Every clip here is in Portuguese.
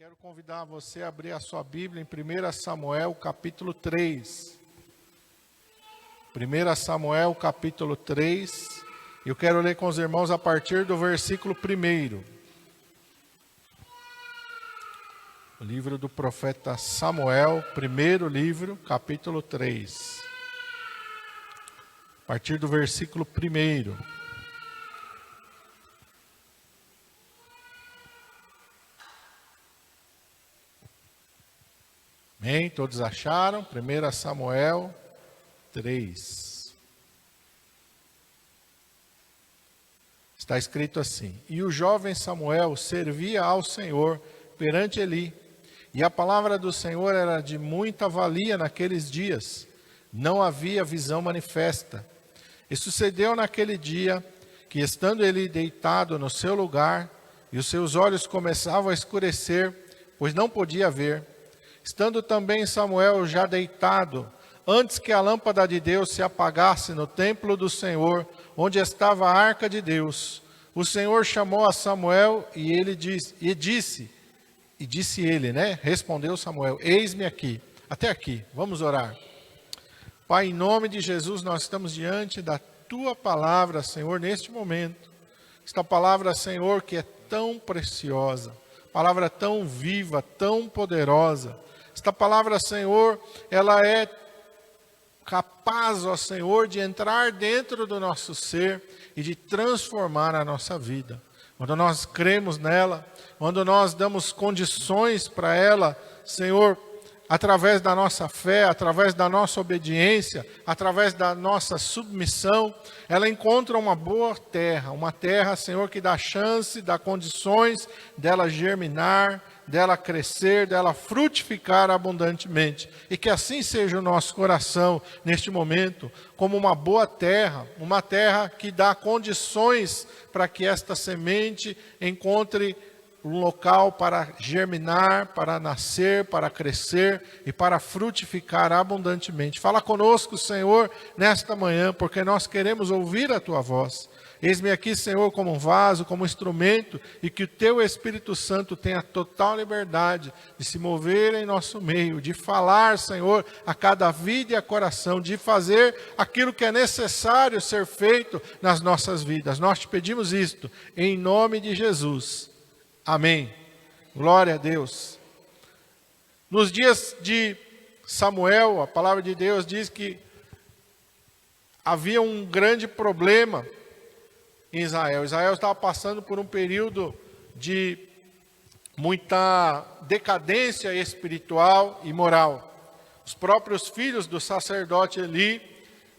quero convidar você a abrir a sua Bíblia em 1 Samuel, capítulo 3. 1 Samuel, capítulo 3. Eu quero ler com os irmãos a partir do versículo 1. O livro do profeta Samuel, primeiro livro, capítulo 3. A partir do versículo 1. Amém? Todos acharam? 1 Samuel 3. Está escrito assim: E o jovem Samuel servia ao Senhor perante Eli, e a palavra do Senhor era de muita valia naqueles dias. Não havia visão manifesta. E sucedeu naquele dia que, estando ele deitado no seu lugar, e os seus olhos começavam a escurecer, pois não podia ver, estando também Samuel já deitado, antes que a lâmpada de Deus se apagasse no templo do Senhor, onde estava a arca de Deus, o Senhor chamou a Samuel e ele disse, respondeu Samuel: Eis-me aqui. Até aqui, vamos orar. Pai, em nome de Jesus, nós estamos diante da Tua palavra, Senhor, neste momento. Esta palavra, Senhor, que é tão preciosa, palavra tão viva, tão poderosa. Esta palavra, Senhor, ela é capaz, ó Senhor, de entrar dentro do nosso ser e de transformar a nossa vida. Quando nós cremos nela, quando nós damos condições para ela, Senhor, através da nossa fé, através da nossa obediência, através da nossa submissão, ela encontra uma boa terra, uma terra, Senhor, que dá chance, dá condições dela germinar, dela crescer, dela frutificar abundantemente. E que assim seja o nosso coração neste momento, como uma boa terra, uma terra que dá condições para que esta semente encontre um local para germinar, para nascer, para crescer e para frutificar abundantemente. Fala conosco, Senhor, nesta manhã, porque nós queremos ouvir a Tua voz. Eis-me aqui, Senhor, como um vaso, como um instrumento, e que o Teu Espírito Santo tenha total liberdade de se mover em nosso meio, de falar, Senhor, a cada vida e a coração, de fazer aquilo que é necessário ser feito nas nossas vidas. Nós te pedimos isto, em nome de Jesus. Amém. Glória a Deus. Nos dias de Samuel, a palavra de Deus diz que havia um grande problema em Israel. Israel estava passando por um período de muita decadência espiritual e moral. Os próprios filhos do sacerdote Eli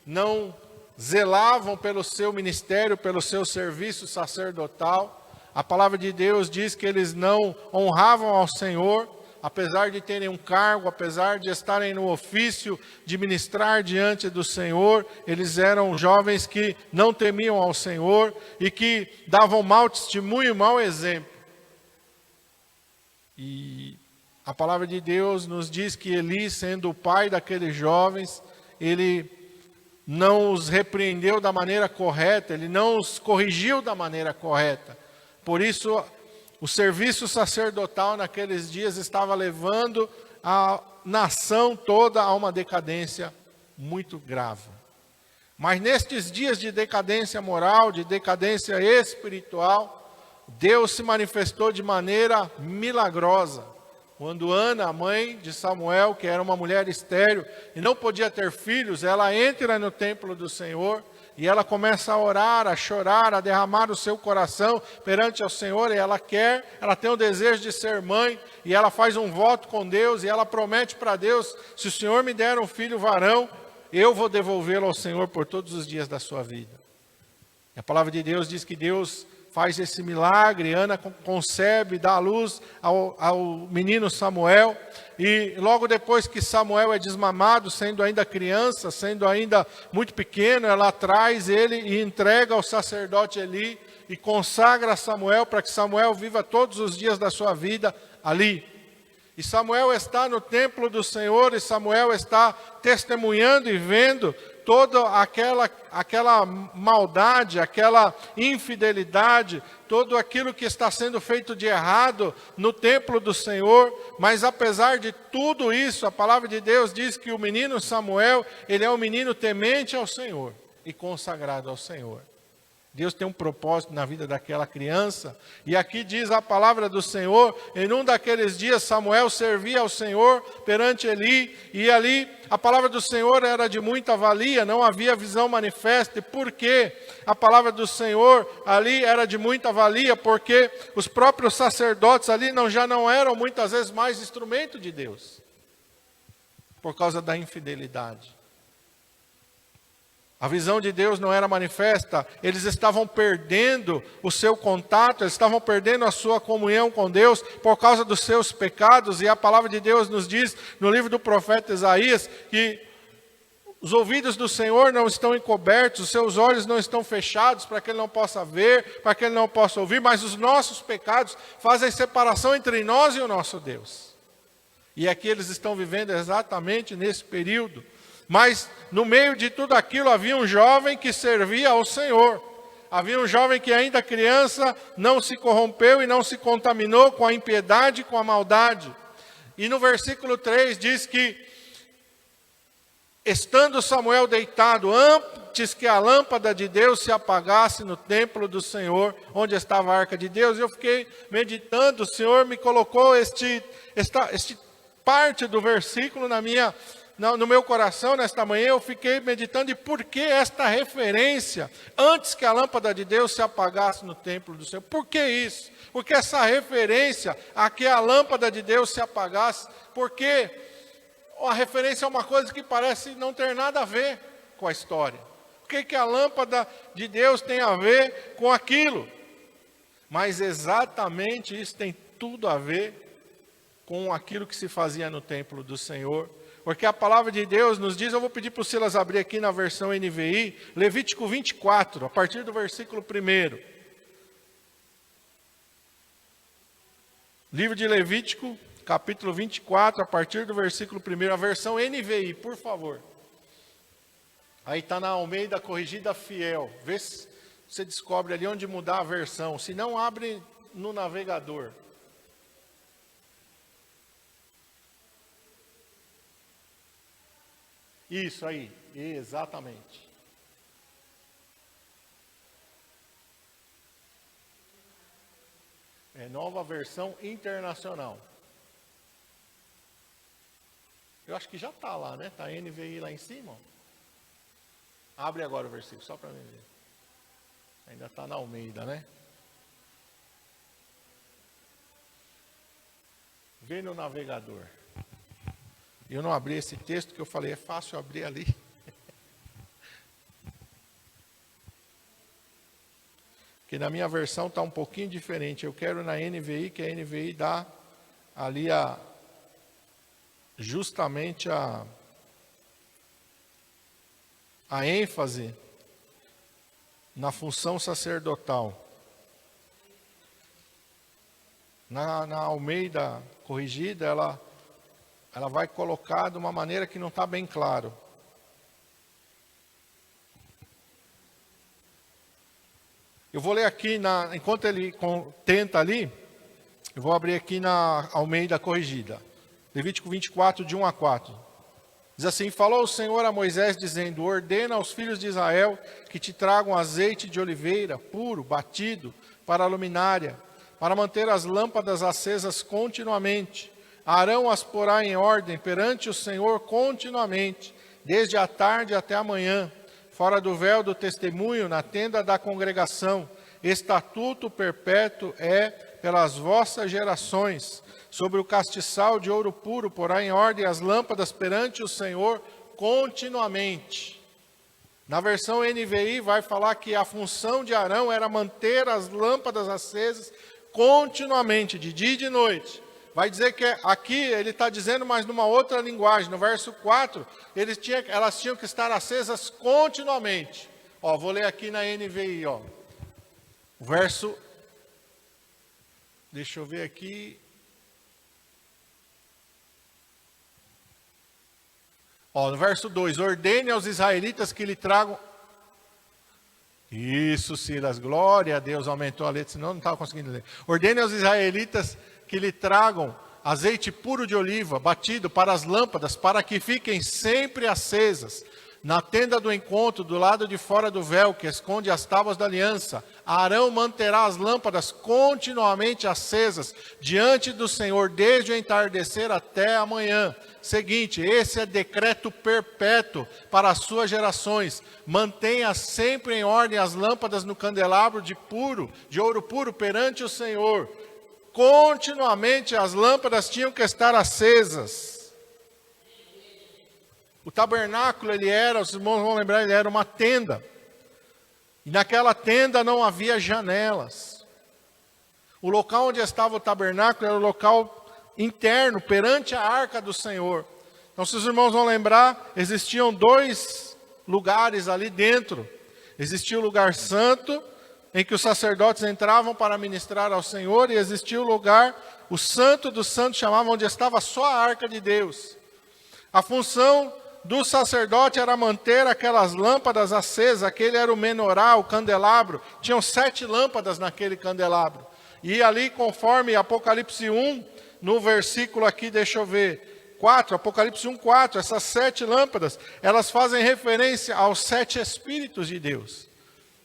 não zelavam pelo seu ministério, pelo seu serviço sacerdotal. A palavra de Deus diz que eles não honravam ao Senhor, apesar de terem um cargo, apesar de estarem no ofício de ministrar diante do Senhor. Eles eram jovens que não temiam ao Senhor e que davam mau testemunho e mau exemplo. E a palavra de Deus nos diz que Eli, sendo o pai daqueles jovens, ele não os repreendeu da maneira correta, ele não os corrigiu da maneira correta. Por isso, o serviço sacerdotal naqueles dias estava levando a nação toda a uma decadência muito grave. Mas nestes dias de decadência moral, de decadência espiritual, Deus se manifestou de maneira milagrosa. Quando Ana, a mãe de Samuel, que era uma mulher estéril e não podia ter filhos, ela entra no templo do Senhor. E ela começa a orar, a chorar, a derramar o seu coração perante ao Senhor. E ela tem o desejo de ser mãe. E ela faz um voto com Deus. E ela promete para Deus: se o Senhor me der um filho varão, eu vou devolvê-lo ao Senhor por todos os dias da sua vida. E a palavra de Deus diz que Deus faz esse milagre. Ana concebe, dá à luz ao menino Samuel. E logo depois que Samuel é desmamado, sendo ainda criança, sendo ainda muito pequeno, ela traz ele e entrega ao sacerdote Eli e consagra Samuel para que Samuel viva todos os dias da sua vida ali. E Samuel está no templo do Senhor e Samuel está testemunhando e vendo toda aquela maldade, aquela infidelidade, tudo aquilo que está sendo feito de errado no templo do Senhor. Mas apesar de tudo isso, a palavra de Deus diz que o menino Samuel, ele é um menino temente ao Senhor e consagrado ao Senhor. Deus tem um propósito na vida daquela criança. E aqui diz a palavra do Senhor, em um daqueles dias Samuel servia ao Senhor perante Eli, e ali a palavra do Senhor era de muita valia, não havia visão manifesta. E por quê? A palavra do Senhor ali era de muita valia, porque os próprios sacerdotes ali já não eram muitas vezes mais instrumento de Deus, por causa da infidelidade. A visão de Deus não era manifesta, eles estavam perdendo o seu contato, eles estavam perdendo a sua comunhão com Deus por causa dos seus pecados. E a palavra de Deus nos diz no livro do profeta Isaías que os ouvidos do Senhor não estão encobertos, os seus olhos não estão fechados para que Ele não possa ver, para que Ele não possa ouvir, mas os nossos pecados fazem separação entre nós e o nosso Deus. E aqui eles estão vivendo exatamente nesse período. Mas no meio de tudo aquilo havia um jovem que servia ao Senhor. Havia um jovem que ainda criança não se corrompeu e não se contaminou com a impiedade e com a maldade. E no versículo 3 diz que, estando Samuel deitado, antes que a lâmpada de Deus se apagasse no templo do Senhor, onde estava a arca de Deus, eu fiquei meditando, o Senhor me colocou esta parte do versículo no meu coração nesta manhã. Eu fiquei meditando, e por que esta referência, antes que a lâmpada de Deus se apagasse no templo do Senhor? Por que isso? Porque essa referência a que a lâmpada de Deus se apagasse, porque a referência é uma coisa que parece não ter nada a ver com a história. O que a lâmpada de Deus tem a ver com aquilo? Mas exatamente isso tem tudo a ver com aquilo que se fazia no templo do Senhor. Porque a palavra de Deus nos diz, eu vou pedir para o Silas abrir aqui na versão NVI, Levítico 24, a partir do versículo 1. Livro de Levítico, capítulo 24, a partir do versículo 1, a versão NVI, por favor. Aí está na Almeida Corrigida Fiel. Vê se você descobre ali onde mudar a versão. Se não, abre no navegador. Isso aí, exatamente. É nova versão internacional. Eu acho que já está lá, né? Está NVI lá em cima. Abre agora o versículo, só para mim ver. Ainda está na Almeida, né? Vê no navegador. Eu não abri esse texto que eu falei, é fácil abrir ali. Porque na minha versão está um pouquinho diferente. Eu quero na NVI, que a NVI dá ali justamente a ênfase na função sacerdotal. Na Almeida Corrigida, ela vai colocar de uma maneira que não está bem claro. Eu vou ler aqui, enquanto ele tenta ali, eu vou abrir aqui na Almeida Corrigida. Levítico 24, de 1 a 4. Diz assim: falou o Senhor a Moisés, dizendo: ordena aos filhos de Israel que te tragam azeite de oliveira, puro, batido, para a luminária, para manter as lâmpadas acesas continuamente. Arão as porá em ordem perante o Senhor continuamente, desde a tarde até a manhã, fora do véu do testemunho, na tenda da congregação. Estatuto perpétuo é pelas vossas gerações. Sobre o castiçal de ouro puro porá em ordem as lâmpadas perante o Senhor continuamente. Na versão NVI vai falar que a função de Arão era manter as lâmpadas acesas continuamente, de dia e de noite. Vai dizer que aqui ele está dizendo, mas numa outra linguagem. No verso 4, elas tinham que estar acesas continuamente. Vou ler aqui na NVI. O verso, deixa eu ver aqui. Ó, no verso 2, ordene aos israelitas que lhe tragam... Isso, Silas, glória a Deus, aumentou a letra, senão não estava conseguindo ler. Ordene aos israelitas que lhe tragam azeite puro de oliva, batido para as lâmpadas, para que fiquem sempre acesas. Na tenda do encontro, do lado de fora do véu, que esconde as tábuas da aliança, Arão manterá as lâmpadas continuamente acesas diante do Senhor, desde o entardecer até amanhã. Seguinte, esse é decreto perpétuo para as suas gerações. Mantenha sempre em ordem as lâmpadas no candelabro de ouro puro perante o Senhor. Continuamente as lâmpadas tinham que estar acesas. O tabernáculo, os irmãos vão lembrar, ele era uma tenda. E naquela tenda não havia janelas. O local onde estava o tabernáculo era o local interno, perante a arca do Senhor. Então, se os irmãos vão lembrar, existiam 2 lugares ali dentro. Existia o lugar santo, em que os sacerdotes entravam para ministrar ao Senhor, e existia o lugar, o santo dos santos, chamavam, onde estava só a arca de Deus. A função do sacerdote era manter aquelas lâmpadas acesas. Aquele era o menorá, o candelabro. Tinham 7 lâmpadas naquele candelabro. E ali, conforme Apocalipse 1, no versículo aqui, deixa eu ver, 4, Apocalipse 1, 4, essas 7 lâmpadas, elas fazem referência aos 7 Espíritos de Deus.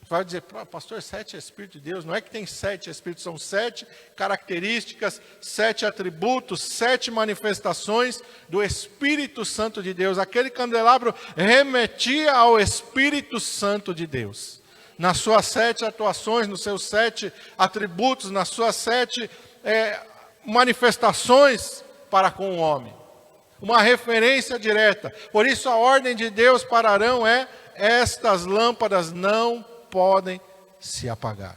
Você vai dizer, pastor, 7 Espíritos de Deus? Não é que tem 7 Espíritos, são 7 características, 7 atributos, 7 manifestações do Espírito Santo de Deus. Aquele candelabro remetia ao Espírito Santo de Deus. Nas suas 7 atuações, nos seus 7 atributos, nas suas 7 manifestações para com o homem. Uma referência direta. Por isso a ordem de Deus para Arão é: estas lâmpadas não podem se apagar.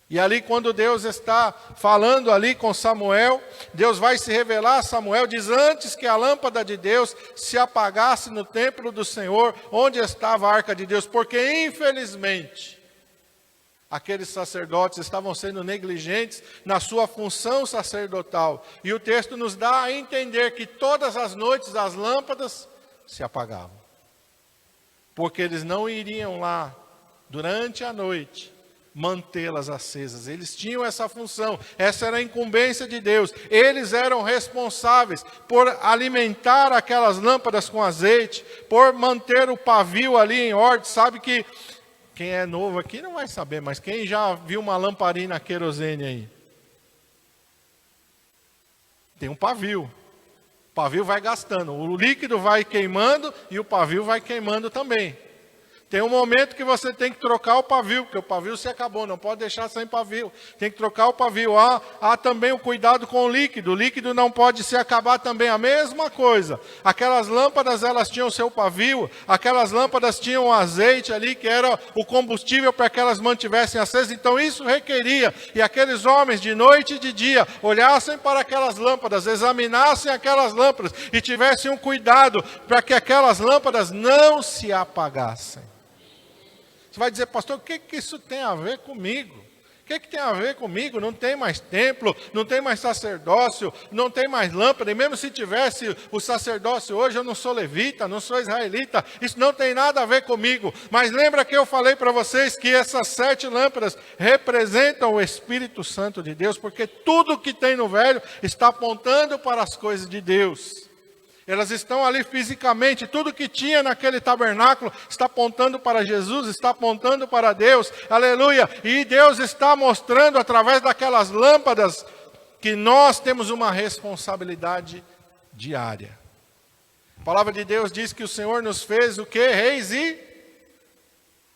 E ali, quando Deus está falando ali com Samuel, Deus vai se revelar a Samuel, diz: antes que a lâmpada de Deus se apagasse no templo do Senhor, onde estava a arca de Deus, porque infelizmente aqueles sacerdotes estavam sendo negligentes na sua função sacerdotal. E o texto nos dá a entender que todas as noites as lâmpadas se apagavam, porque eles não iriam lá durante a noite mantê-las acesas. Eles tinham essa função, essa era a incumbência de Deus. Eles eram responsáveis por alimentar aquelas lâmpadas com azeite, por manter o pavio ali em ordem. Sabe que quem é novo aqui não vai saber, mas quem já viu uma lamparina querosene aí? Tem um pavio. O pavio vai gastando, o líquido vai queimando e o pavio vai queimando também. Tem um momento que você tem que trocar o pavio, porque o pavio se acabou, não pode deixar sem pavio. Tem que trocar o pavio. Há também o cuidado com o líquido não pode se acabar também, a mesma coisa. Aquelas lâmpadas, elas tinham seu pavio, aquelas lâmpadas tinham azeite ali, que era o combustível para que elas mantivessem acesas. Então isso requeria, e aqueles homens de noite e de dia olhassem para aquelas lâmpadas, examinassem aquelas lâmpadas e tivessem um cuidado para que aquelas lâmpadas não se apagassem. Você vai dizer, pastor, o que isso tem a ver comigo? O que tem a ver comigo? Não tem mais templo, não tem mais sacerdócio, não tem mais lâmpada. E mesmo se tivesse o sacerdócio hoje, eu não sou levita, não sou israelita. Isso não tem nada a ver comigo. Mas lembra que eu falei para vocês que essas 7 lâmpadas representam o Espírito Santo de Deus, porque tudo que tem no velho está apontando para as coisas de Deus. Elas estão ali fisicamente, tudo que tinha naquele tabernáculo está apontando para Jesus, está apontando para Deus, aleluia. E Deus está mostrando através daquelas lâmpadas que nós temos uma responsabilidade diária. A palavra de Deus diz que o Senhor nos fez o quê? Reis e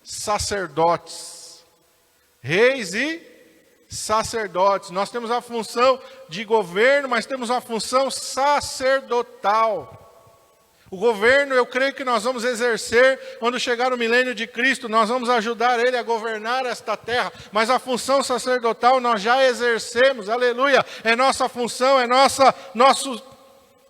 sacerdotes. Reis e sacerdotes. Nós temos a função de governo, mas temos a função sacerdotal. O governo, eu creio que nós vamos exercer quando chegar o milênio de Cristo. Nós vamos ajudar Ele a governar esta terra. Mas a função sacerdotal nós já exercemos, aleluia. É nossa função, é nossa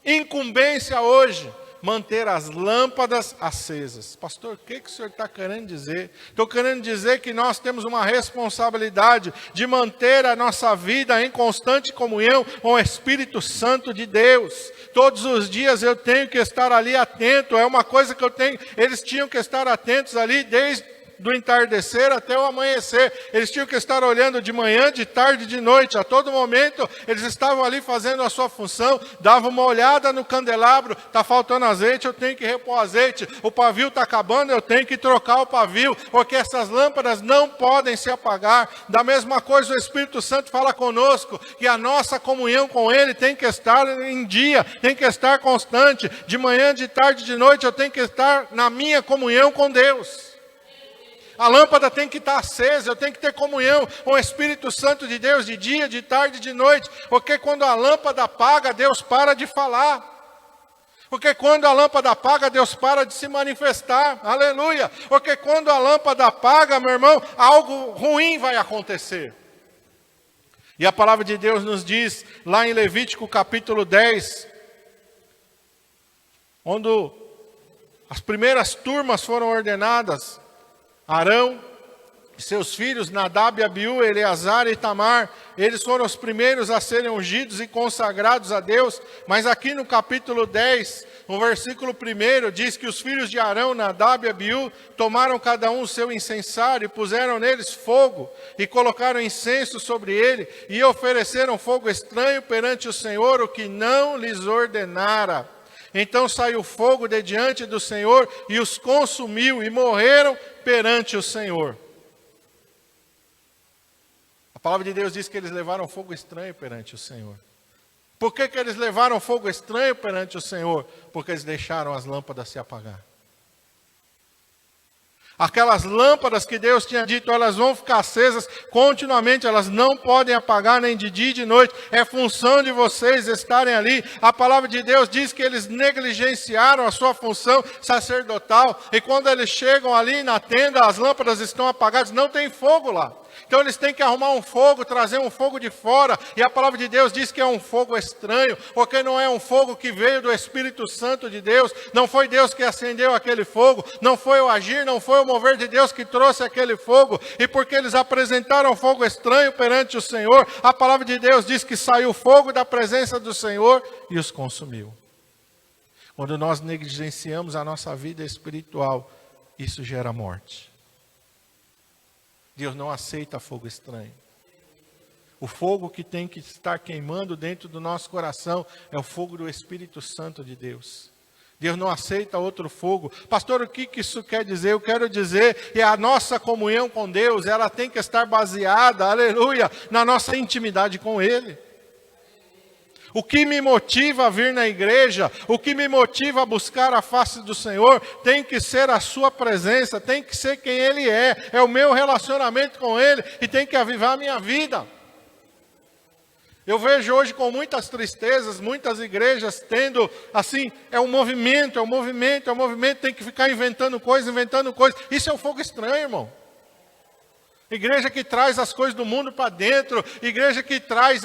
incumbência hoje. manter as lâmpadas acesas. Pastor, o que o senhor está querendo dizer? Estou querendo dizer que nós temos uma responsabilidade de manter a nossa vida em constante comunhão com o Espírito Santo de Deus. Todos os dias eu tenho que estar ali atento, é uma coisa que eu tenho, eles tinham que estar atentos ali desde do entardecer até o amanhecer. Eles tinham que estar olhando de manhã, de tarde, de noite. A todo momento eles estavam ali fazendo a sua função. Davam uma olhada no candelabro. Está faltando azeite, eu tenho que repor azeite. O pavio está acabando, eu tenho que trocar o pavio. Porque essas lâmpadas não podem se apagar. Da mesma coisa o Espírito Santo fala conosco. Que a nossa comunhão com Ele tem que estar em dia. Tem que estar constante. De manhã, de tarde, de noite eu tenho que estar na minha comunhão com Deus. A lâmpada tem que estar acesa, eu tenho que ter comunhão com o Espírito Santo de Deus, de dia, de tarde, de noite. Porque quando a lâmpada apaga, Deus para de falar. Porque quando a lâmpada apaga, Deus para de se manifestar. Aleluia. Porque quando a lâmpada apaga, meu irmão, algo ruim vai acontecer. E a palavra de Deus nos diz, lá em Levítico capítulo 10, onde as primeiras turmas foram ordenadas, Arão e seus filhos, Nadab, Abiú, Eleazar e Itamar, eles foram os primeiros a serem ungidos e consagrados a Deus. Mas aqui no capítulo 10, no versículo 1, diz que os filhos de Arão, Nadab e Abiú, tomaram cada um o seu incensário e puseram neles fogo, e colocaram incenso sobre ele, e ofereceram fogo estranho perante o Senhor, o que não lhes ordenara. Então saiu fogo de diante do Senhor e os consumiu, e morreram perante o Senhor. A palavra de Deus diz que eles levaram fogo estranho perante o Senhor. Por que eles levaram fogo estranho perante o Senhor? Porque eles deixaram as lâmpadas se apagar. Aquelas lâmpadas que Deus tinha dito, elas vão ficar acesas continuamente, elas não podem apagar nem de dia e de noite. É função de vocês estarem ali. A palavra de Deus diz que eles negligenciaram a sua função sacerdotal. E quando eles chegam ali na tenda, as lâmpadas estão apagadas, não tem fogo lá. Então eles têm que arrumar um fogo, trazer um fogo de fora. E a palavra de Deus diz que é um fogo estranho, porque não é um fogo que veio do Espírito Santo de Deus. Não foi Deus que acendeu aquele fogo, não foi o agir, não foi o mover de Deus que trouxe aquele fogo. E porque eles apresentaram fogo estranho perante o Senhor, a palavra de Deus diz que saiu fogo da presença do Senhor e os consumiu. Quando nós negligenciamos a nossa vida espiritual, isso gera morte. Deus não aceita fogo estranho. O fogo que tem que estar queimando dentro do nosso coração é o fogo do Espírito Santo de Deus. Deus não aceita outro fogo. Pastor, o que isso quer dizer? Eu quero dizer que a nossa comunhão com Deus, ela tem que estar baseada, aleluia, na nossa intimidade com Ele. O que me motiva a vir na igreja, o que me motiva a buscar a face do Senhor, tem que ser a sua presença, tem que ser quem Ele é o meu relacionamento com Ele, e tem que avivar a minha vida. Eu vejo hoje com muitas tristezas, muitas igrejas tendo, assim, é um movimento, tem que ficar inventando coisa. Isso é um fogo estranho, irmão. Igreja que traz as coisas do mundo para dentro, igreja que traz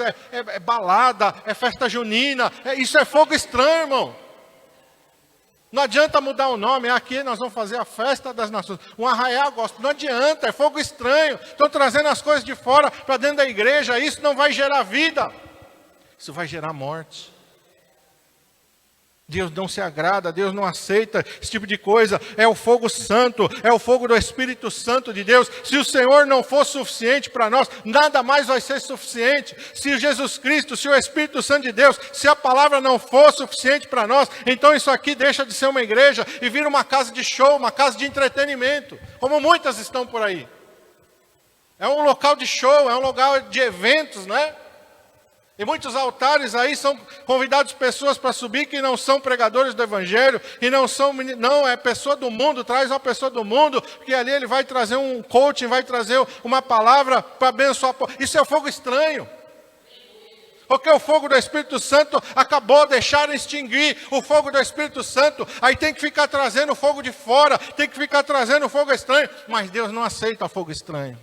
balada, é festa junina, isso é fogo estranho, irmão. Não adianta mudar o nome, aqui nós vamos fazer a festa das nações, um arraial gospel, não adianta, é fogo estranho. Estão trazendo as coisas de fora para dentro da igreja, isso não vai gerar vida, isso vai gerar morte. Deus não se agrada, Deus não aceita esse tipo de coisa. É o fogo santo, é o fogo do Espírito Santo de Deus. Se o Senhor não for suficiente para nós, nada mais vai ser suficiente. Se Jesus Cristo, se o Espírito Santo de Deus, se a palavra não for suficiente para nós, então isso aqui deixa de ser uma igreja e vira uma casa de show, uma casa de entretenimento, como muitas estão por aí. É um local de show, é um lugar de eventos, né? E muitos altares aí são convidados pessoas para subir que não são pregadores do Evangelho, e não é pessoa do mundo, traz uma pessoa do mundo, que ali ele vai trazer um coaching, vai trazer uma palavra para abençoar. Isso é um fogo estranho. Porque o fogo do Espírito Santo acabou, deixaram extinguir o fogo do Espírito Santo, aí tem que ficar trazendo o fogo de fora, tem que ficar trazendo o fogo estranho, mas Deus não aceita fogo estranho.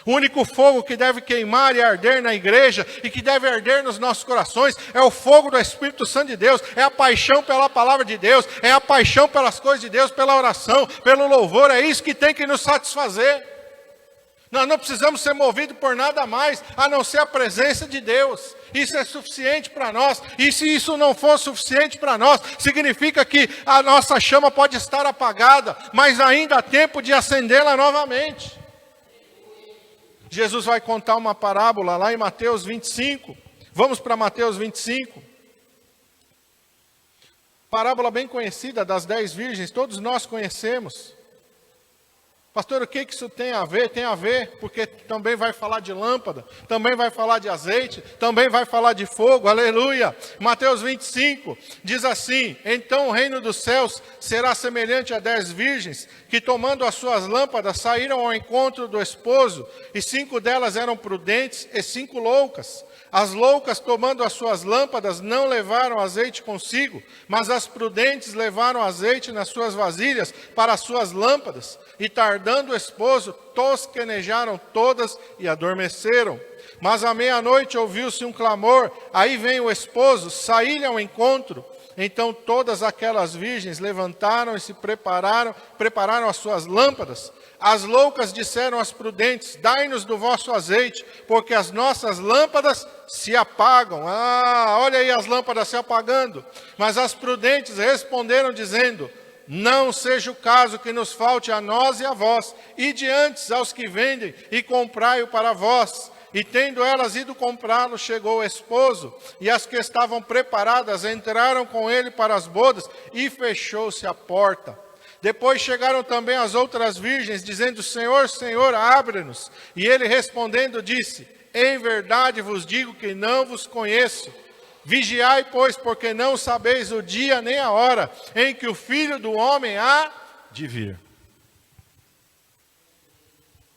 O único fogo que deve queimar e arder na igreja e que deve arder nos nossos corações é o fogo do Espírito Santo de Deus, é a paixão pela palavra de Deus, é a paixão pelas coisas de Deus, pela oração, pelo louvor, é isso que tem que nos satisfazer. Nós não precisamos ser movidos por nada mais, a não ser a presença de Deus. Isso é suficiente para nós. E se isso não for suficiente para nós, significa que a nossa chama pode estar apagada, mas ainda há tempo de acendê-la novamente. Jesus vai contar uma parábola lá em Mateus 25. Vamos para Mateus 25. Parábola bem conhecida das 10 virgens, todos nós conhecemos. Pastor, o que isso tem a ver? Tem a ver, porque também vai falar de lâmpada, também vai falar de azeite, também vai falar de fogo, aleluia. Mateus 25 diz assim: então o reino dos céus será semelhante a 10 virgens, que tomando as suas lâmpadas saíram ao encontro do esposo, e 5 delas eram prudentes e 5 loucas. As loucas, tomando as suas lâmpadas, não levaram azeite consigo, mas as prudentes levaram azeite nas suas vasilhas para as suas lâmpadas. E tardando o esposo, tosquenejaram todas e adormeceram. Mas à meia-noite ouviu-se um clamor: aí vem o esposo, saí-lhe ao encontro. Então todas aquelas virgens levantaram e se prepararam as suas lâmpadas. As loucas disseram às prudentes: dai-nos do vosso azeite, porque as nossas lâmpadas se apagam. Olha aí as lâmpadas se apagando. Mas as prudentes responderam dizendo: não seja o caso que nos falte a nós e a vós, ide antes aos que vendem e comprai-o para vós. E tendo elas ido comprá-lo, chegou o esposo, e as que estavam preparadas entraram com ele para as bodas, e fechou-se a porta. Depois chegaram também as outras virgens, dizendo: Senhor, Senhor, abre-nos. E ele respondendo disse: em verdade vos digo que não vos conheço. Vigiai, pois, porque não sabeis o dia nem a hora em que o Filho do Homem há de vir.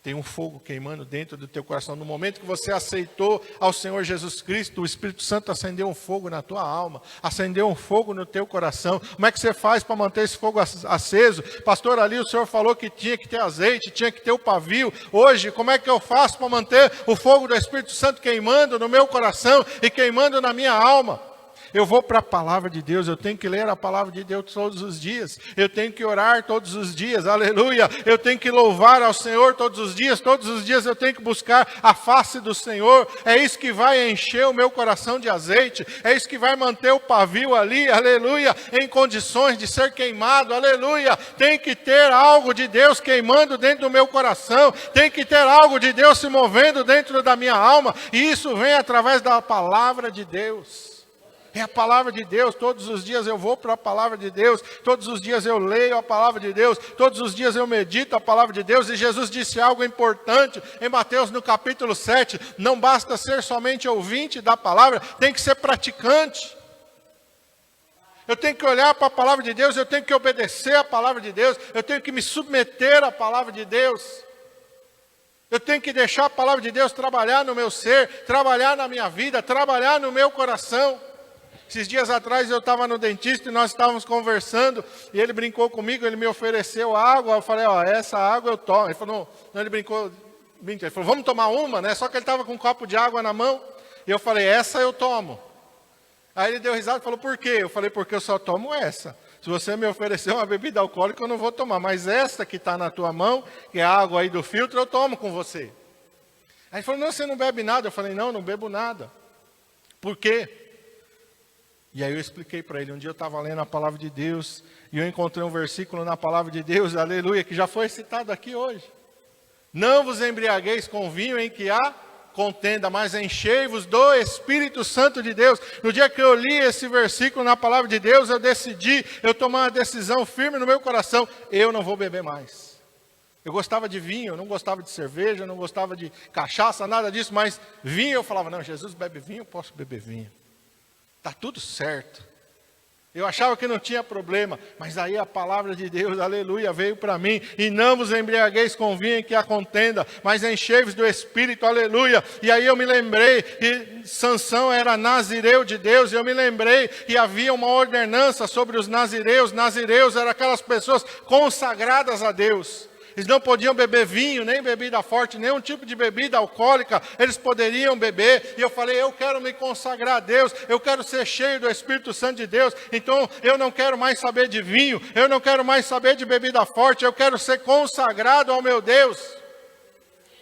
Tem um fogo queimando dentro do teu coração. No momento que você aceitou ao Senhor Jesus Cristo, o Espírito Santo acendeu um fogo na tua alma, acendeu um fogo no teu coração. Como é que você faz para manter esse fogo aceso? Pastor, ali o Senhor falou que tinha que ter azeite, tinha que ter o pavio. Hoje, como é que eu faço para manter o fogo do Espírito Santo queimando no meu coração e queimando na minha alma? Eu vou para a palavra de Deus, eu tenho que ler a palavra de Deus todos os dias, eu tenho que orar todos os dias, aleluia, eu tenho que louvar ao Senhor todos os dias eu tenho que buscar a face do Senhor. É isso que vai encher o meu coração de azeite, é isso que vai manter o pavio ali, aleluia, em condições de ser queimado, aleluia. Tem que ter algo de Deus queimando dentro do meu coração, tem que ter algo de Deus se movendo dentro da minha alma, e isso vem através da palavra de Deus. É a palavra de Deus. Todos os dias eu vou para a palavra de Deus, todos os dias eu leio a palavra de Deus, todos os dias eu medito a palavra de Deus. E Jesus disse algo importante em Mateus no capítulo 7, não basta ser somente ouvinte da palavra, tem que ser praticante. Eu tenho que olhar para a palavra de Deus, eu tenho que obedecer a palavra de Deus, eu tenho que me submeter à palavra de Deus. Eu tenho que deixar a palavra de Deus trabalhar no meu ser, trabalhar na minha vida, trabalhar no meu coração. Esses dias atrás eu estava no dentista e nós estávamos conversando, e ele brincou comigo, ele me ofereceu água, eu falei, essa água eu tomo. Ele falou, não, ele brincou, ele falou, vamos tomar uma, né? Só que ele estava com um copo de água na mão, e eu falei, essa eu tomo. Aí ele deu risada e falou, por quê? Eu falei, porque eu só tomo essa. Se você me oferecer uma bebida alcoólica, eu não vou tomar, mas essa que está na tua mão, que é a água aí do filtro, eu tomo com você. Aí ele falou, não, você não bebe nada. Eu falei, não bebo nada. Por quê? E aí eu expliquei para ele, um dia eu estava lendo a palavra de Deus, e eu encontrei um versículo na palavra de Deus, aleluia, que já foi citado aqui hoje. Não vos embriagueis com vinho em que há contenda, mas enchei-vos do Espírito Santo de Deus. No dia que eu li esse versículo na palavra de Deus, eu tomei uma decisão firme no meu coração, eu não vou beber mais. Eu gostava de vinho, eu não gostava de cerveja, eu não gostava de cachaça, nada disso, mas vinho eu falava, não, Jesus bebe vinho, eu posso beber vinho. Está tudo certo. Eu achava que não tinha problema, mas aí a palavra de Deus, aleluia, veio para mim. E não vos embriagueis com vinho em que há contenda, mas enchei-vos do Espírito, aleluia. E aí eu me lembrei que Sansão era nazireu de Deus, e eu me lembrei que havia uma ordenança sobre os nazireus. Nazireus eram aquelas pessoas consagradas a Deus. Eles não podiam beber vinho, nem bebida forte, nenhum tipo de bebida alcoólica eles poderiam beber. E eu falei, eu quero me consagrar a Deus, eu quero ser cheio do Espírito Santo de Deus. Então eu não quero mais saber de vinho, eu não quero mais saber de bebida forte, eu quero ser consagrado ao meu Deus.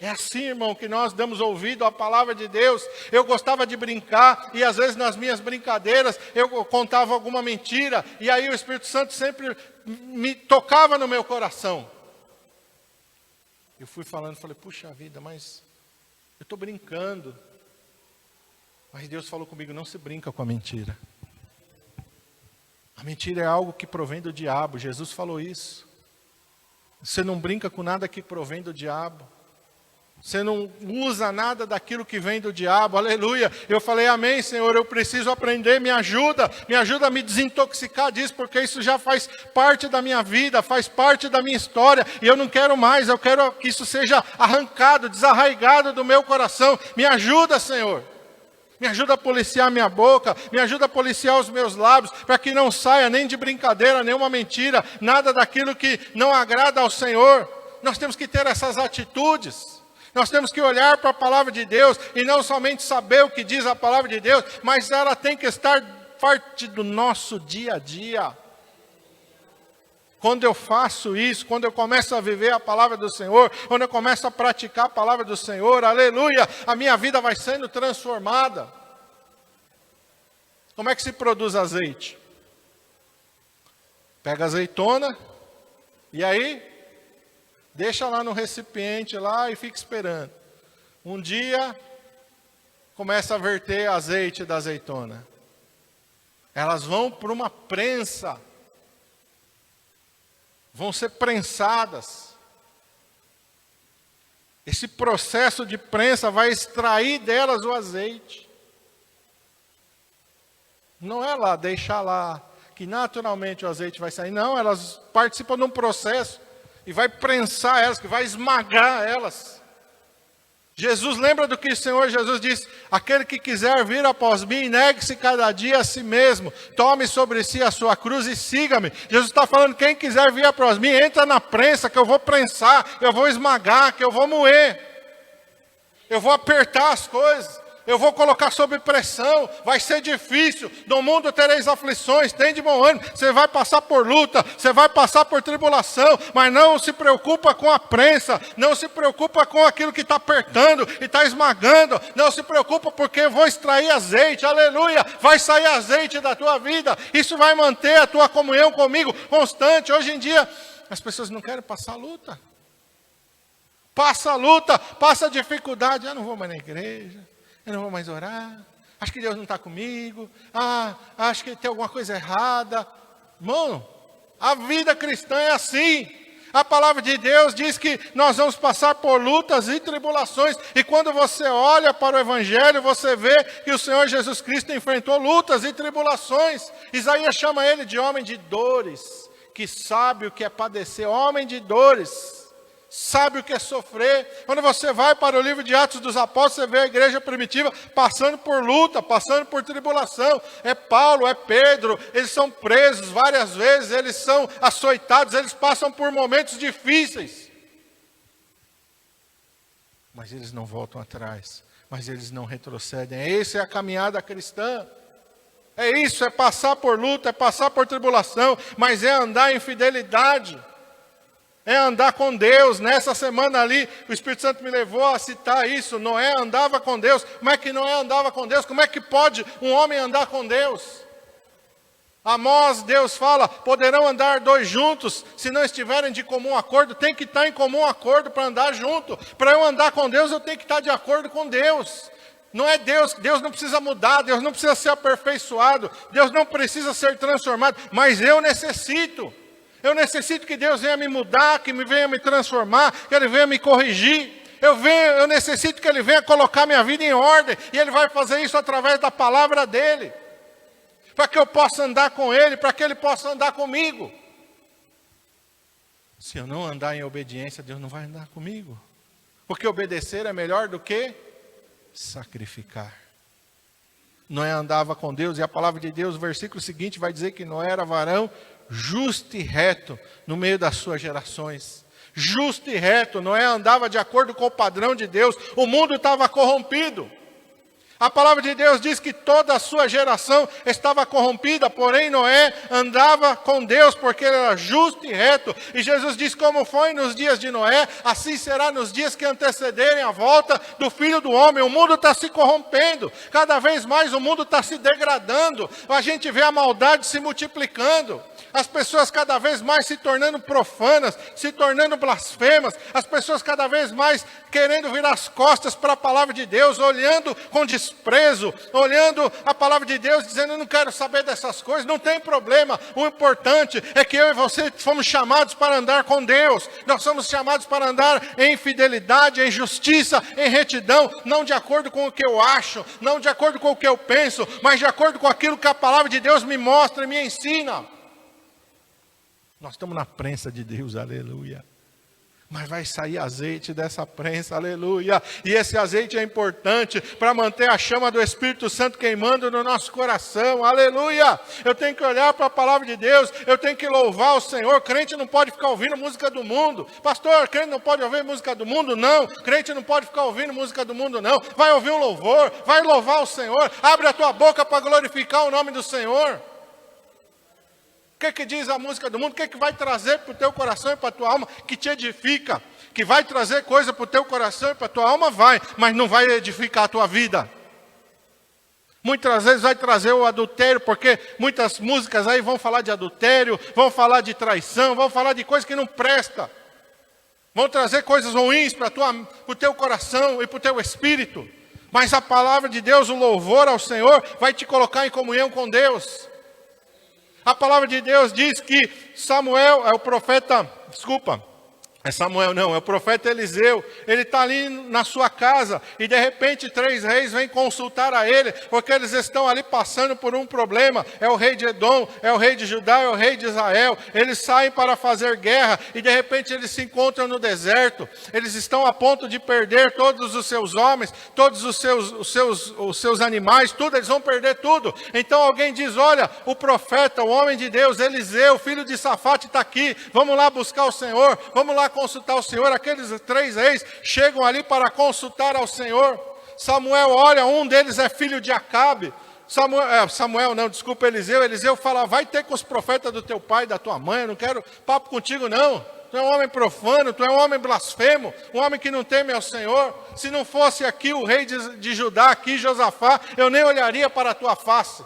É assim, irmão, que nós damos ouvido à palavra de Deus. Eu gostava de brincar e às vezes nas minhas brincadeiras eu contava alguma mentira. E aí o Espírito Santo sempre me tocava no meu coração. Eu fui falando, falei, puxa vida, mas eu estou brincando. Mas Deus falou comigo, não se brinca com a mentira. A mentira é algo que provém do diabo. Jesus falou isso. Você não brinca com nada que provém do diabo. Você não usa nada daquilo que vem do diabo, aleluia. Eu falei, amém, Senhor, eu preciso aprender, me ajuda a me desintoxicar disso, porque isso já faz parte da minha vida, faz parte da minha história, e eu não quero mais, eu quero que isso seja arrancado, desarraigado do meu coração. Me ajuda, Senhor. Me ajuda a policiar minha boca, me ajuda a policiar os meus lábios, para que não saia nem de brincadeira, nenhuma mentira, nada daquilo que não agrada ao Senhor. Nós temos que ter essas atitudes. Nós temos que olhar para a palavra de Deus e não somente saber o que diz a palavra de Deus, mas ela tem que estar parte do nosso dia a dia. Quando eu faço isso, quando eu começo a viver a palavra do Senhor, quando eu começo a praticar a palavra do Senhor, aleluia, a minha vida vai sendo transformada. Como é que se produz azeite? Pega a azeitona e aí deixa lá no recipiente lá e fica esperando. Um dia, começa a verter azeite da azeitona. Elas vão para uma prensa. Vão ser prensadas. Esse processo de prensa vai extrair delas o azeite. Não é lá, deixar lá, que naturalmente o azeite vai sair. Não, elas participam de um processo. E vai prensar elas, que vai esmagar elas. Jesus, lembra do que o Senhor Jesus disse? Aquele que quiser vir após mim, negue-se cada dia a si mesmo. Tome sobre si a sua cruz e siga-me. Jesus está falando, quem quiser vir após mim, entra na prensa, que eu vou prensar, eu vou esmagar, que eu vou moer. Eu vou apertar as coisas. Eu vou colocar sob pressão, vai ser difícil, no mundo tereis aflições, tem de bom ânimo, você vai passar por luta, você vai passar por tribulação, mas não se preocupa com a prensa, não se preocupa com aquilo que está apertando e está esmagando, não se preocupa porque eu vou extrair azeite, aleluia, vai sair azeite da tua vida, isso vai manter a tua comunhão comigo constante. Hoje em dia, as pessoas não querem passar luta, passa dificuldade, eu não vou mais na igreja, eu não vou mais orar, acho que Deus não está comigo, acho que tem alguma coisa errada. Irmão, a vida cristã é assim. A palavra de Deus diz que nós vamos passar por lutas e tribulações. E quando você olha para o Evangelho, você vê que o Senhor Jesus Cristo enfrentou lutas e tribulações. Isaías chama ele de homem de dores, que sabe o que é padecer, homem de dores. Sabe o que é sofrer. Quando você vai para o livro de Atos dos Apóstolos, você vê a igreja primitiva passando por luta, passando por tribulação. É Paulo, é Pedro, eles são presos várias vezes, eles são açoitados, eles passam por momentos difíceis. Mas eles não voltam atrás, mas eles não retrocedem. Essa é a caminhada cristã. É isso, é passar por luta, é passar por tribulação, mas é andar em fidelidade. É andar com Deus. Nessa semana ali, o Espírito Santo me levou a citar isso. Noé andava com Deus. Como é que Noé andava com Deus? Como é que pode um homem andar com Deus? Amós, Deus fala, poderão andar dois juntos, se não estiverem de comum acordo. Tem que estar em comum acordo para andar junto. Para eu andar com Deus, eu tenho que estar de acordo com Deus. Não é Deus não precisa mudar, Deus não precisa ser aperfeiçoado, Deus não precisa ser transformado, mas eu necessito. Eu necessito que Deus venha me mudar, que venha me transformar, que Ele venha me corrigir. Eu necessito que Ele venha colocar minha vida em ordem. E Ele vai fazer isso através da palavra dEle. Para que eu possa andar com Ele, para que Ele possa andar comigo. Se eu não andar em obediência, Deus não vai andar comigo. Porque obedecer é melhor do que sacrificar. Noé andava com Deus, e a palavra de Deus, o versículo seguinte vai dizer que Noé era varão justo e reto no meio das suas gerações. justo e reto. Noé andava de acordo com o padrão de Deus. O mundo estava corrompido. A palavra de Deus diz que toda a sua geração estava corrompida, porém Noé andava com Deus porque ele era justo e reto. E Jesus diz: como foi nos dias de Noé, assim será nos dias que antecederem a volta do Filho do Homem. O mundo está se corrompendo, cada vez mais o mundo está se degradando. A gente vê a maldade se multiplicando. As pessoas cada vez mais se tornando profanas, se tornando blasfemas. As pessoas cada vez mais querendo virar as costas para a palavra de Deus, olhando com desprezo, olhando a palavra de Deus, dizendo: eu não quero saber dessas coisas. Não tem problema, o importante é que eu e você fomos chamados para andar com Deus. Nós somos chamados para andar em fidelidade, em justiça, em retidão, não de acordo com o que eu acho, não de acordo com o que eu penso, mas de acordo com aquilo que a palavra de Deus me mostra e me ensina. Nós estamos na prensa de Deus, aleluia. Mas vai sair azeite dessa prensa, aleluia. E esse azeite é importante para manter a chama do Espírito Santo queimando no nosso coração, aleluia. Eu tenho que olhar para a palavra de Deus, eu tenho que louvar o Senhor. Crente não pode ficar ouvindo música do mundo. Pastor, crente não pode ouvir música do mundo? Não. Crente não pode ficar ouvindo música do mundo? Não. Vai ouvir um louvor, vai louvar o Senhor. Abre a tua boca para glorificar o nome do Senhor. O que diz a música do mundo? O que vai trazer para o teu coração e para a tua alma que te edifica? Que vai trazer coisa para o teu coração e para a tua alma? Vai, mas não vai edificar a tua vida. Muitas vezes vai trazer o adultério, porque muitas músicas aí vão falar de adultério, vão falar de traição, vão falar de coisas que não prestam. Vão trazer coisas ruins para o teu coração e para o teu espírito. Mas a palavra de Deus, o louvor ao Senhor, vai te colocar em comunhão com Deus. A palavra de Deus diz que Samuel é o profeta, é o profeta Eliseu. Ele está ali na sua casa e de repente 3 reis vêm consultar a ele, porque eles estão ali passando por um problema. É o rei de Edom, é o rei de Judá, é o rei de Israel. Eles saem para fazer guerra e de repente eles se encontram no deserto. Eles estão a ponto de perder todos os seus homens, todos os seus animais, tudo, eles vão perder tudo. Então alguém diz: olha, o profeta, o homem de Deus, Eliseu, filho de Safate, está aqui. Vamos lá buscar o Senhor, vamos lá consultar o Senhor. Aqueles 3 reis chegam ali para consultar ao Senhor. Samuel olha, um deles é filho de Acabe. Eliseu fala: vai ter com os profetas do teu pai e da tua mãe, eu não quero papo contigo não. Tu é um homem profano, tu é um homem blasfemo, um homem que não teme ao Senhor. Se não fosse aqui o rei de Judá, aqui Josafá, eu nem olharia para a tua face.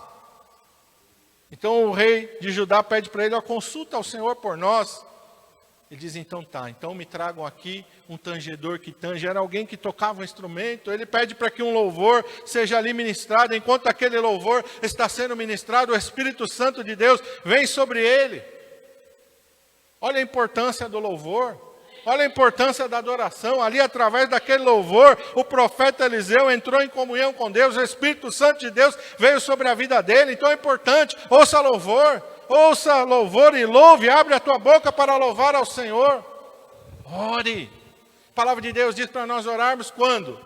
Então o rei de Judá pede para ele: consulta ao Senhor por nós. Ele diz: então tá, então me tragam aqui um tangedor que tange. Era alguém que tocava um instrumento. Ele pede para que um louvor seja ali ministrado. Enquanto aquele louvor está sendo ministrado, o Espírito Santo de Deus vem sobre ele. Olha a importância do louvor. Olha a importância da adoração. Ali, através daquele louvor, o profeta Eliseu entrou em comunhão com Deus. O Espírito Santo de Deus veio sobre a vida dele. Então é importante, ouça louvor e louve. Abre a tua boca para louvar ao Senhor. Ore. A palavra de Deus diz para nós orarmos quando?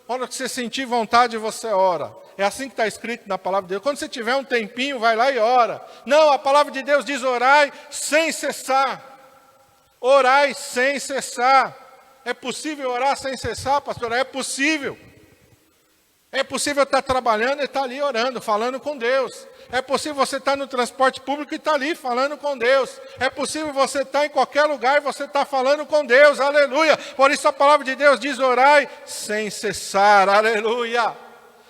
Quando você sentir vontade, você ora. É assim que está escrito na palavra de Deus. Quando você tiver um tempinho, vai lá e ora. Não, a palavra de Deus diz: orai sem cessar. Orai sem cessar. É possível orar sem cessar, pastor? É possível. É possível estar trabalhando e estar ali orando, falando com Deus. É possível você estar no transporte público e estar ali falando com Deus. É possível você estar em qualquer lugar e você estar falando com Deus, aleluia. Por isso a palavra de Deus diz: orai sem cessar, aleluia.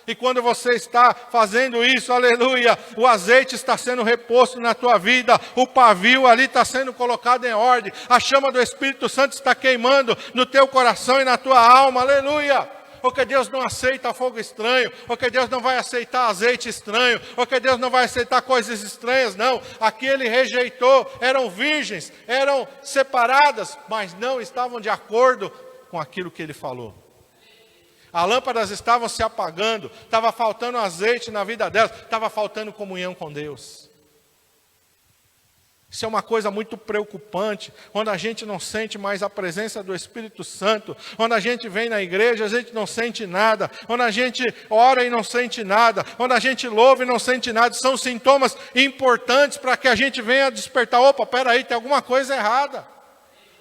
E quando você está fazendo isso, aleluia, o azeite está sendo reposto na tua vida, o pavio ali está sendo colocado em ordem, a chama do Espírito Santo está queimando no teu coração e na tua alma, aleluia. Porque Deus não aceita fogo estranho, porque Deus não vai aceitar azeite estranho, porque Deus não vai aceitar coisas estranhas, não. Aqui ele rejeitou, eram virgens, eram separadas, mas não estavam de acordo com aquilo que ele falou. As lâmpadas estavam se apagando, estava faltando azeite na vida delas, estava faltando comunhão com Deus. Isso é uma coisa muito preocupante, quando a gente não sente mais a presença do Espírito Santo, quando a gente vem na igreja, a gente não sente nada, quando a gente ora e não sente nada, quando a gente louva e não sente nada. São sintomas importantes para que a gente venha despertar: opa, peraí, tem alguma coisa errada.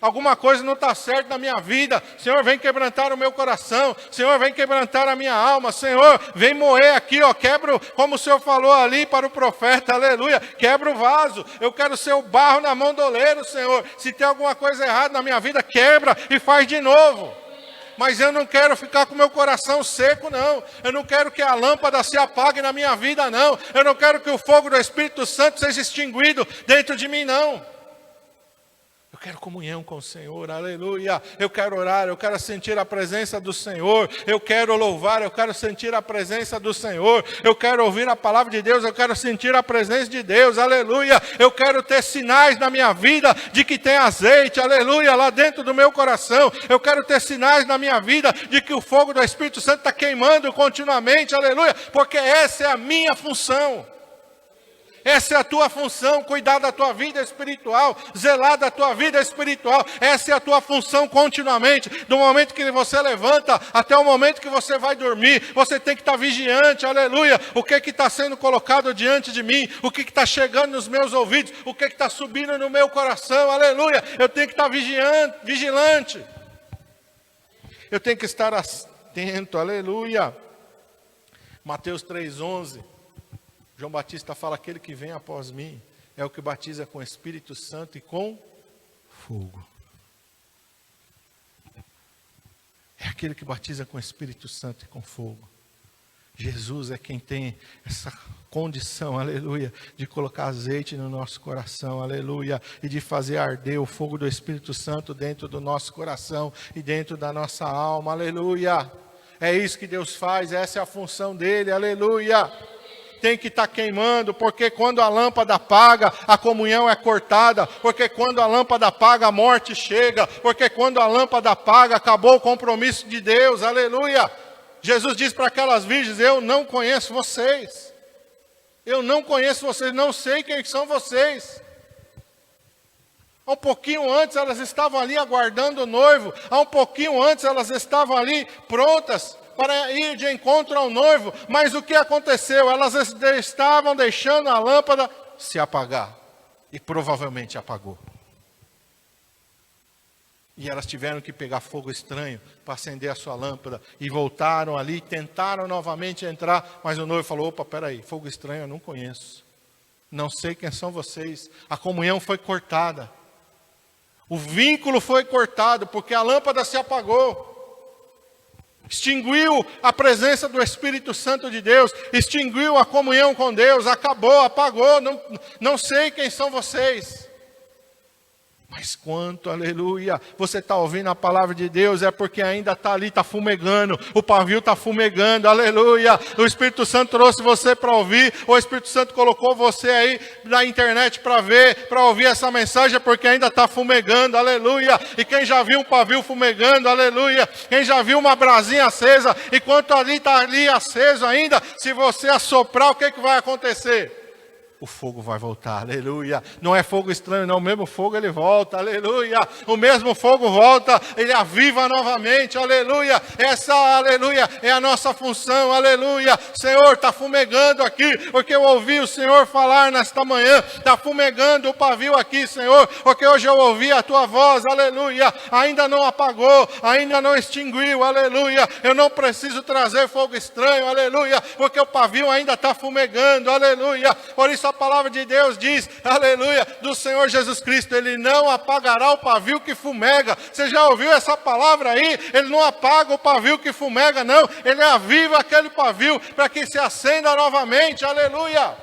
Alguma coisa não está certa na minha vida. Senhor, vem quebrantar o meu coração. Senhor, vem quebrantar a minha alma. Senhor, vem moer aqui, ó. Quebra, como o Senhor falou ali para o profeta, aleluia. Quebra o vaso. Eu quero ser o barro na mão do oleiro, Senhor. Se tem alguma coisa errada na minha vida, quebra e faz de novo. Mas eu não quero ficar com meu coração seco, não. Eu não quero que a lâmpada se apague na minha vida, não. Eu não quero que o fogo do Espírito Santo seja extinguido dentro de mim, não. Eu quero comunhão com o Senhor, aleluia. Eu quero orar, eu quero sentir a presença do Senhor. Eu quero louvar, eu quero sentir a presença do Senhor. Eu quero ouvir a palavra de Deus, eu quero sentir a presença de Deus, aleluia. Eu quero ter sinais na minha vida de que tem azeite, aleluia, lá dentro do meu coração. Eu quero ter sinais na minha vida de que o fogo do Espírito Santo está queimando continuamente, aleluia. Porque essa é a minha função. Essa é a tua função, cuidar da tua vida espiritual, zelar da tua vida espiritual. Essa é a tua função continuamente. Do momento que você levanta até o momento que você vai dormir, você tem que estar vigiante, aleluia. O que está sendo colocado diante de mim, o que está chegando nos meus ouvidos, o que está subindo no meu coração, aleluia. Eu tenho que estar vigilante. Eu tenho que estar atento, aleluia. Mateus 3,11. João Batista fala, aquele que vem após mim é o que batiza com o Espírito Santo e com fogo. É aquele que batiza com o Espírito Santo e com fogo. Jesus é quem tem essa condição, aleluia, de colocar azeite no nosso coração, aleluia, e de fazer arder o fogo do Espírito Santo dentro do nosso coração e dentro da nossa alma, aleluia. É isso que Deus faz, essa é a função dele, aleluia. Tem que estar queimando, porque quando a lâmpada apaga, a comunhão é cortada, porque quando a lâmpada apaga, a morte chega, porque quando a lâmpada apaga, acabou o compromisso de Deus, aleluia. Jesus diz para aquelas virgens, eu não conheço vocês, não sei quem são vocês. Há um pouquinho antes elas estavam ali aguardando o noivo, há um pouquinho antes elas estavam ali prontas para ir de encontro ao noivo, mas o que aconteceu? Elas estavam deixando a lâmpada se apagar, e provavelmente apagou. E elas tiveram que pegar fogo estranho para acender a sua lâmpada, e voltaram ali, tentaram novamente entrar, mas o noivo falou, opa, peraí, fogo estranho eu não conheço, não sei quem são vocês, a comunhão foi cortada, o vínculo foi cortado, porque a lâmpada se apagou. Extinguiu a presença do Espírito Santo de Deus, extinguiu a comunhão com Deus, acabou, apagou, não sei quem são vocês. Mas quanto, aleluia, você está ouvindo a palavra de Deus, é porque ainda está ali, está fumegando, o pavio está fumegando, aleluia. O Espírito Santo trouxe você para ouvir, o Espírito Santo colocou você aí na internet para ver, para ouvir essa mensagem, porque ainda está fumegando, aleluia. E quem já viu um pavio fumegando, aleluia, quem já viu uma brasinha acesa, enquanto ali está ali aceso ainda, se você assoprar, o que vai acontecer? O fogo vai voltar, aleluia. Não é fogo estranho, não. O mesmo fogo ele volta, aleluia. O mesmo fogo volta, ele aviva novamente, aleluia. Essa, aleluia, é a nossa função, aleluia. Senhor, está fumegando aqui, porque eu ouvi o Senhor falar nesta manhã. Está fumegando o pavio aqui, Senhor, porque hoje eu ouvi a tua voz, aleluia. Ainda não apagou, ainda não extinguiu, aleluia. Eu não preciso trazer fogo estranho, aleluia, porque o pavio ainda está fumegando, aleluia. Por isso a palavra de Deus diz, aleluia, do Senhor Jesus Cristo, ele não apagará o pavio que fumega. Você já ouviu essa palavra aí? Ele não apaga o pavio que fumega, não. Ele aviva aquele pavio para que se acenda novamente, aleluia.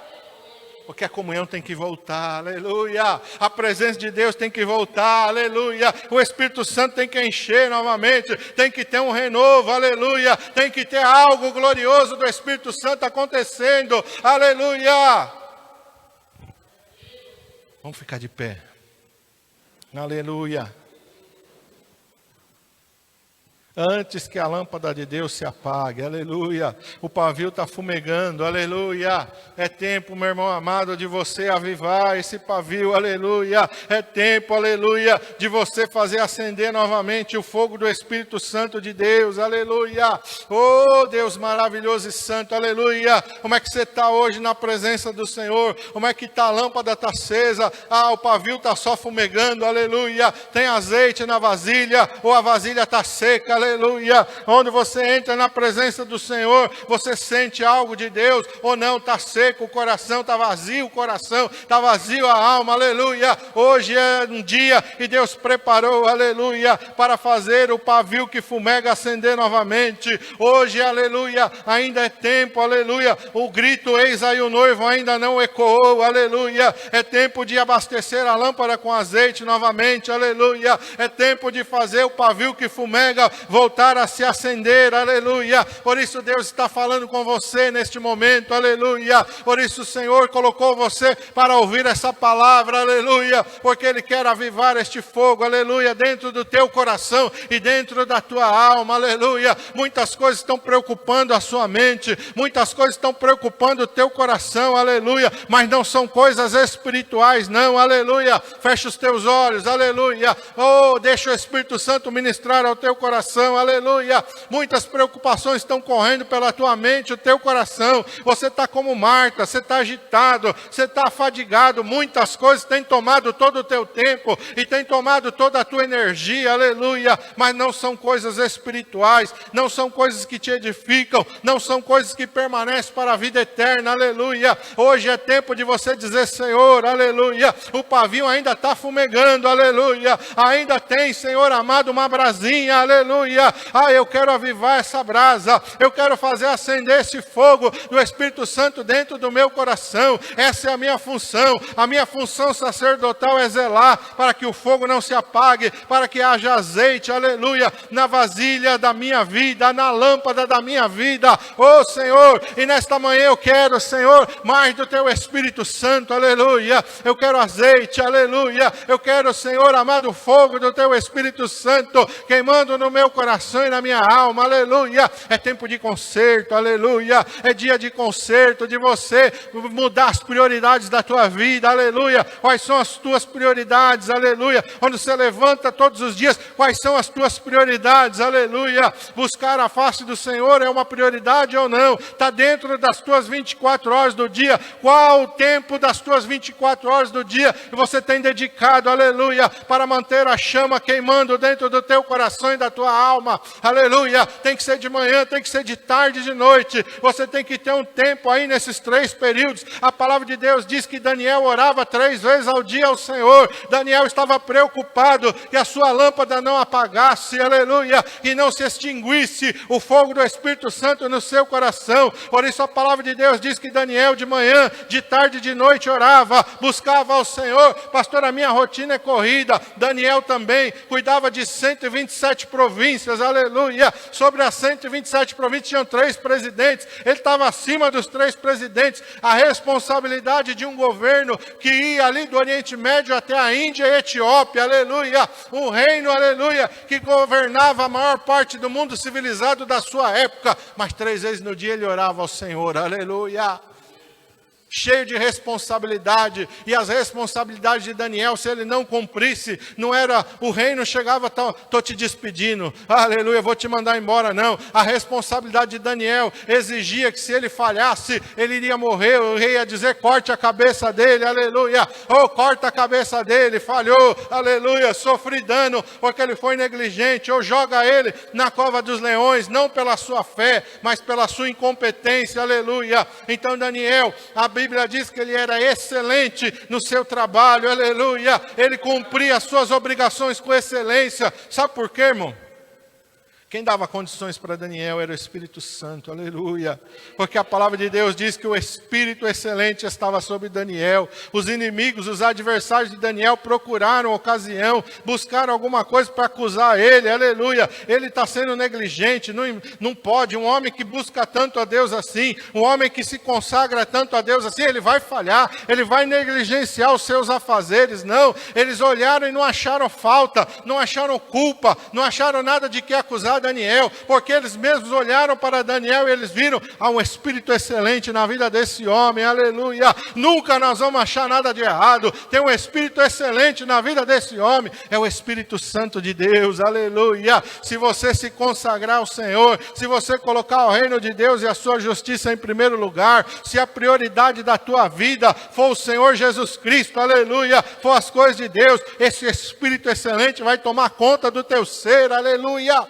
Porque a comunhão tem que voltar, aleluia. A presença de Deus tem que voltar, aleluia. O Espírito Santo tem que encher novamente. Tem que ter um renovo, aleluia. Tem que ter algo glorioso do Espírito Santo acontecendo, aleluia. Vamos ficar de pé. Aleluia. Antes que a lâmpada de Deus se apague, aleluia. O pavio está fumegando, aleluia. É tempo, meu irmão amado, de você avivar esse pavio, aleluia. É tempo, aleluia, de você fazer acender novamente o fogo do Espírito Santo de Deus, aleluia. Oh, Deus maravilhoso e santo, aleluia. Como é que você está hoje na presença do Senhor? Como é que está a lâmpada? Está acesa? Ah, o pavio está só fumegando, aleluia. Tem azeite na vasilha, ou a vasilha está seca, aleluia. Onde você entra na presença do Senhor, você sente algo de Deus, ou não, está seco o coração, está vazio o coração, está vazio a alma, aleluia. Hoje é um dia e Deus preparou, aleluia, para fazer o pavio que fumega acender novamente. Hoje, aleluia, ainda é tempo, aleluia. O grito, eis aí o noivo, ainda não ecoou, aleluia. É tempo de abastecer a lâmpada com azeite novamente, aleluia. É tempo de fazer o pavio que fumega voltar a se acender, aleluia. Por isso Deus está falando com você neste momento, aleluia. Por isso o Senhor colocou você para ouvir essa palavra, aleluia. Porque Ele quer avivar este fogo, aleluia, dentro do teu coração e dentro da tua alma, aleluia. Muitas coisas estão preocupando a sua mente, muitas coisas estão preocupando o teu coração, aleluia. Mas não são coisas espirituais, não, aleluia. Fecha os teus olhos, aleluia. Oh, deixa o Espírito Santo ministrar ao teu coração, aleluia. Muitas preocupações estão correndo pela tua mente, o teu coração. Você está como Marta, você está agitado, você está afadigado. Muitas coisas têm tomado todo o teu tempo e têm tomado toda a tua energia, aleluia. Mas não são coisas espirituais, não são coisas que te edificam, não são coisas que permanecem para a vida eterna, aleluia. Hoje é tempo de você dizer: Senhor, aleluia, o pavio ainda está fumegando, aleluia. Ainda tem, Senhor amado, uma brasinha, aleluia. Ah, eu quero avivar essa brasa, eu quero fazer acender esse fogo do Espírito Santo dentro do meu coração. Essa é a minha função sacerdotal é zelar para que o fogo não se apague, para que haja azeite, aleluia, na vasilha da minha vida, na lâmpada da minha vida, oh Senhor. E nesta manhã eu quero, Senhor, mais do teu Espírito Santo, aleluia. Eu quero azeite, aleluia. Eu quero, Senhor amado, o fogo do teu Espírito Santo queimando no meu coração e na minha alma, aleluia. É tempo de conserto, aleluia. É dia de conserto, de você mudar as prioridades da tua vida, aleluia. Quais são as tuas prioridades, aleluia. Quando você levanta todos os dias, quais são as tuas prioridades, aleluia. Buscar a face do Senhor é uma prioridade ou não? Está dentro das tuas 24 horas do dia. Qual o tempo das tuas 24 horas do dia que você tem dedicado, aleluia, para manter a chama queimando dentro do teu coração e da tua alma, aleluia. Tem que ser de manhã, tem que ser de tarde e de noite. Você tem que ter um tempo aí nesses 3 períodos. A palavra de Deus diz que Daniel orava 3 vezes ao dia ao Senhor. Daniel estava preocupado que a sua lâmpada não apagasse, aleluia, e não se extinguisse o fogo do Espírito Santo no seu coração. Por isso a palavra de Deus diz que Daniel de manhã, de tarde e de noite orava, buscava ao Senhor. Pastor, a minha rotina é corrida. Daniel também cuidava de 127 províncias, aleluia. Sobre as 127 províncias tinham 3 presidentes. Ele estava acima dos 3 presidentes. A responsabilidade de um governo que ia ali do Oriente Médio até a Índia e Etiópia, aleluia. Um reino, aleluia, que governava a maior parte do mundo civilizado da sua época. Mas 3 vezes no dia ele orava ao Senhor, aleluia. Cheio de responsabilidade, e as responsabilidades de Daniel, se ele não cumprisse, não era o reino chegava, estou te despedindo, aleluia, vou te mandar embora, não. A responsabilidade de Daniel exigia que se ele falhasse, ele iria morrer. O rei ia dizer: corte a cabeça dele, aleluia. Oh, corta a cabeça dele, falhou, aleluia, sofri dano porque ele foi negligente. Ou joga ele na cova dos leões, não pela sua fé, mas pela sua incompetência, aleluia. Então Daniel, a Bíblia diz que ele era excelente no seu trabalho, aleluia. Ele cumpria as suas obrigações com excelência. Sabe por quê, irmão? Quem dava condições para Daniel era o Espírito Santo, aleluia. Porque a palavra de Deus diz que o Espírito excelente estava sobre Daniel. Os inimigos, os adversários de Daniel procuraram ocasião, buscaram alguma coisa para acusar ele, aleluia. Ele está sendo negligente, não pode. Um homem que busca tanto a Deus assim, um homem que se consagra tanto a Deus assim, ele vai falhar, ele vai negligenciar os seus afazeres. Não, eles olharam e não acharam falta, não acharam culpa, não acharam nada de que acusar levantar Daniel, porque eles mesmos olharam para Daniel e eles viram, há um espírito excelente na vida desse homem, aleluia. Nunca nós vamos achar nada de errado, tem um espírito excelente na vida desse homem, é o Espírito Santo de Deus, aleluia. Se você se consagrar ao Senhor, se você colocar o reino de Deus e a sua justiça em primeiro lugar, se a prioridade da tua vida for o Senhor Jesus Cristo, aleluia, for as coisas de Deus, esse Espírito excelente vai tomar conta do teu ser, aleluia.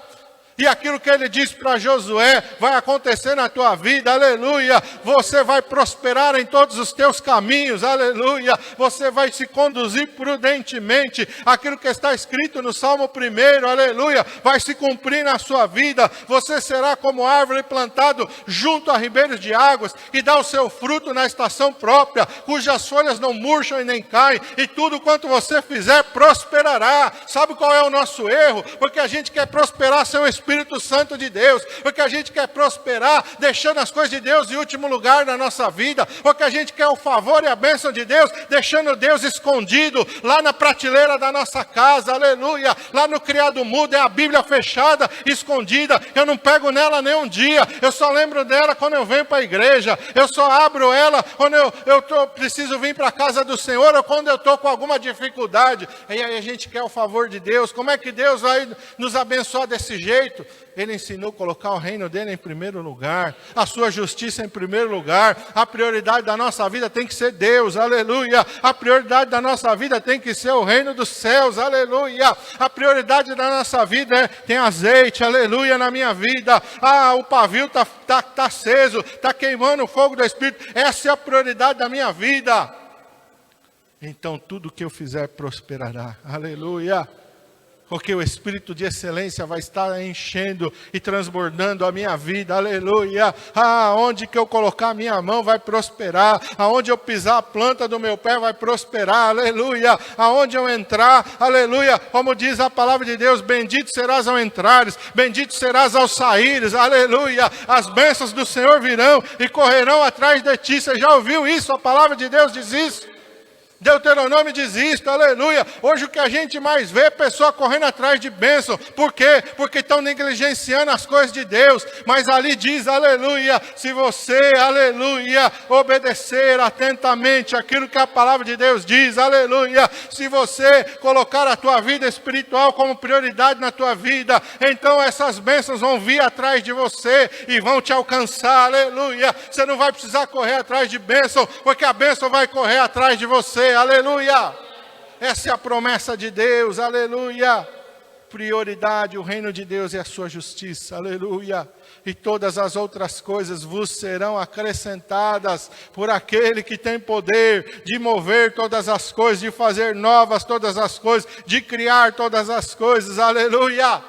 E aquilo que ele disse para Josué vai acontecer na tua vida, aleluia. Você vai prosperar em todos os teus caminhos, aleluia. Você vai se conduzir prudentemente. Aquilo que está escrito no Salmo 1, aleluia, vai se cumprir na sua vida. Você será como árvore plantado junto a ribeiros de águas, que dá o seu fruto na estação própria, cujas folhas não murcham e nem caem, e tudo quanto você fizer prosperará. Sabe qual é o nosso erro? Porque a gente quer prosperar sem o Espírito Santo de Deus, porque a gente quer prosperar deixando as coisas de Deus em último lugar na nossa vida, porque a gente quer o favor e a bênção de Deus deixando Deus escondido lá na prateleira da nossa casa, aleluia, lá no criado mudo, é a Bíblia fechada, escondida, eu não pego nela nem um dia, eu só lembro dela quando eu venho para a igreja, eu só abro ela quando eu preciso vir para a casa do Senhor, ou quando eu estou com alguma dificuldade, e aí a gente quer o favor de Deus. Como é que Deus vai nos abençoar desse jeito? Ele ensinou a colocar o reino dele em primeiro lugar, a sua justiça em primeiro lugar. A prioridade da nossa vida tem que ser Deus, aleluia. A prioridade da nossa vida tem que ser o reino dos céus, aleluia. A prioridade da nossa vida tem azeite, aleluia, na minha vida. O pavio está aceso, está queimando o fogo do Espírito. Essa é a prioridade da minha vida. Então tudo que eu fizer prosperará, aleluia. Porque o Espírito de excelência vai estar enchendo e transbordando a minha vida, aleluia. Aonde que eu colocar a minha mão vai prosperar, aonde eu pisar a planta do meu pé vai prosperar, aleluia. Aonde eu entrar, aleluia, como diz a palavra de Deus, bendito serás ao entrares, bendito serás ao saíres, aleluia. As bênçãos do Senhor virão e correrão atrás de ti. Você já ouviu isso? A palavra de Deus diz isso. Deuteronômio diz isso, aleluia. Hoje o que a gente mais vê é pessoa correndo atrás de bênção. Por quê? Porque estão negligenciando as coisas de Deus. Mas ali diz, aleluia, se você, aleluia, obedecer atentamente aquilo que a palavra de Deus diz, aleluia. Se você colocar a tua vida espiritual como prioridade na tua vida, então essas bênçãos vão vir atrás de você e vão te alcançar, aleluia. Você não vai precisar correr atrás de bênção, porque a bênção vai correr atrás de você. Aleluia, essa é a promessa de Deus, aleluia. Prioridade, o reino de Deus e a sua justiça, aleluia. E todas as outras coisas vos serão acrescentadas por aquele que tem poder de mover todas as coisas, de fazer novas todas as coisas, de criar todas as coisas, aleluia.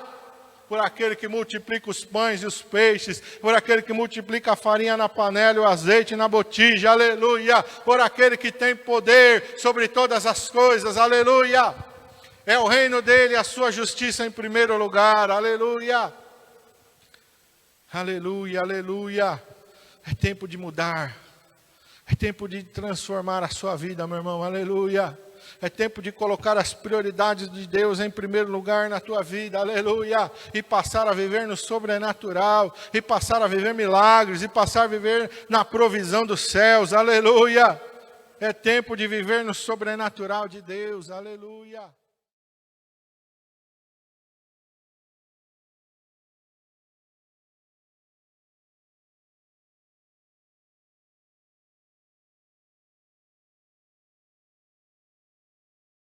Por aquele que multiplica os pães e os peixes, por aquele que multiplica a farinha na panela e o azeite na botija, aleluia. Por aquele que tem poder sobre todas as coisas, aleluia. É o reino dele, a sua justiça em primeiro lugar, aleluia. Aleluia, aleluia. É tempo de mudar, é tempo de transformar a sua vida, meu irmão, aleluia. É tempo de colocar as prioridades de Deus em primeiro lugar na tua vida, aleluia. E passar a viver no sobrenatural, e passar a viver milagres, e passar a viver na provisão dos céus, aleluia. É tempo de viver no sobrenatural de Deus, aleluia.